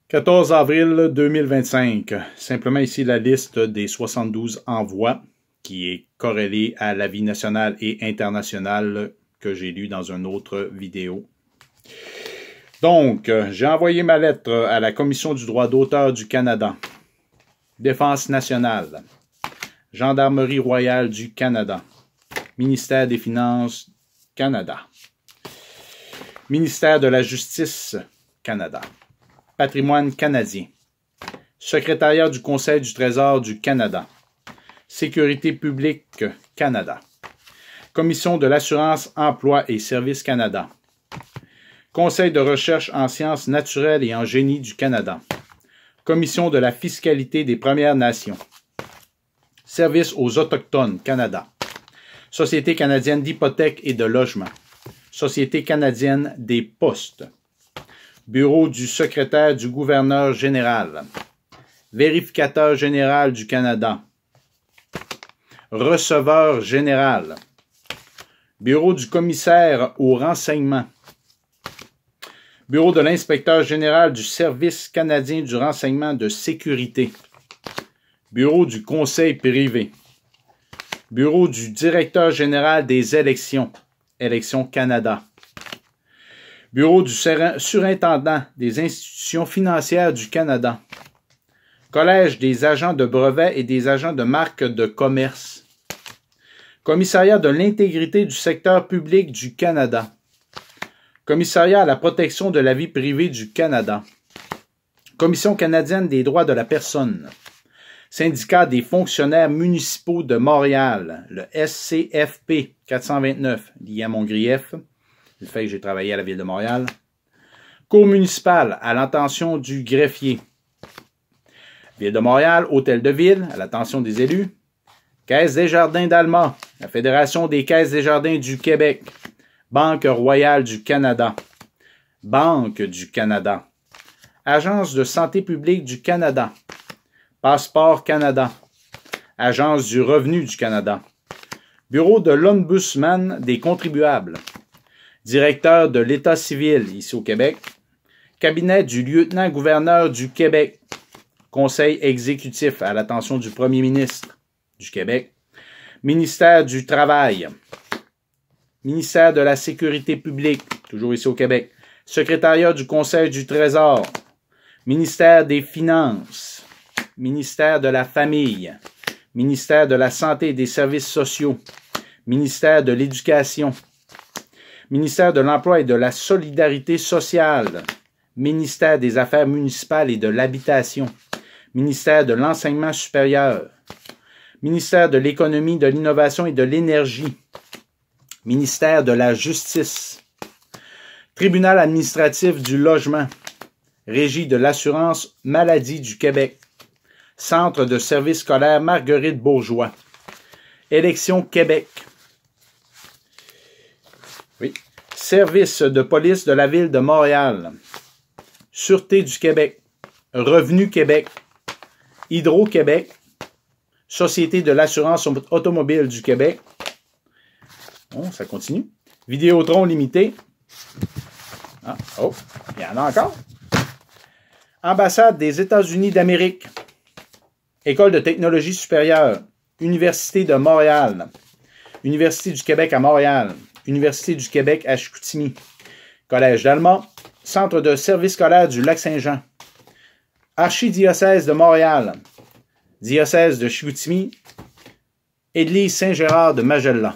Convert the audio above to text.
14 avril 2025. Simplement ici la liste des 72 envois qui est corrélée à l'avis national et international que j'ai lu dans une autre vidéo. Donc, j'ai envoyé ma lettre à la Commission du droit d'auteur du Canada, Défense nationale, Gendarmerie royale du Canada, Ministère des Finances Canada, Ministère de la Justice Canada, Patrimoine canadien, Secrétariat du Conseil du Trésor du Canada, Sécurité publique Canada, Commission de l'assurance, emploi et services Canada, Conseil de recherche en sciences naturelles et en génie du Canada, Commission de la fiscalité des Premières Nations, Service aux Autochtones Canada, Société canadienne d'hypothèques et de logement, Société canadienne des postes, Bureau du secrétaire du gouverneur général, Vérificateur général du Canada, Receveur général, Bureau du commissaire au renseignement, Bureau de l'inspecteur général du Service canadien du renseignement de sécurité, Bureau du conseil privé, Bureau du directeur général des élections, Élections Canada, Bureau du surintendant des institutions financières du Canada, Collège des agents de brevets et des agents de marque de commerce, Commissariat de l'intégrité du secteur public du Canada, Commissariat à la protection de la vie privée du Canada, Commission canadienne des droits de la personne, Syndicat des fonctionnaires municipaux de Montréal, le SCFP 429, lié à mon grief, le fait que j'ai travaillé à la Ville de Montréal, Cour municipale à l'intention du greffier, Ville de Montréal, Hôtel de Ville, à l'attention des élus, Caisse des Jardins d'Alma, la Fédération des Caisses des Jardins du Québec, Banque royale du Canada, Banque du Canada, Agence de santé publique du Canada, Passeport Canada, Agence du revenu du Canada, Bureau de l'Ombudsman des contribuables, Directeur de l'État civil ici au Québec, Cabinet du lieutenant-gouverneur du Québec, Conseil exécutif à l'attention du Premier ministre du Québec, Ministère du Travail, Ministère de la Sécurité publique, toujours ici au Québec, Secrétariat du Conseil du Trésor, Ministère des Finances, Ministère de la Famille, Ministère de la Santé et des Services sociaux, Ministère de l'Éducation, Ministère de l'Emploi et de la Solidarité sociale, Ministère des Affaires municipales et de l'Habitation, Ministère de l'Enseignement supérieur, Ministère de l'Économie, de l'Innovation et de l'Énergie, Ministère de la Justice, Tribunal administratif du logement, Régie de l'assurance maladie du Québec, Centre de services scolaires Marguerite Bourgeois, Élections Québec, oui. Service de police de la Ville de Montréal, Sûreté du Québec, Revenu Québec, Hydro-Québec, Société de l'assurance automobile du Québec, oh, ça continue, Vidéotron Limité, il y en a encore, Ambassade des États-Unis d'Amérique, École de technologie supérieure, Université de Montréal, Université du Québec à Montréal, Université du Québec à Chicoutimi, Collège d'Alma, Centre de service scolaire du Lac-Saint-Jean, Archidiocèse de Montréal, Diocèse de Chicoutimi, Église Saint-Gérard de Magellan.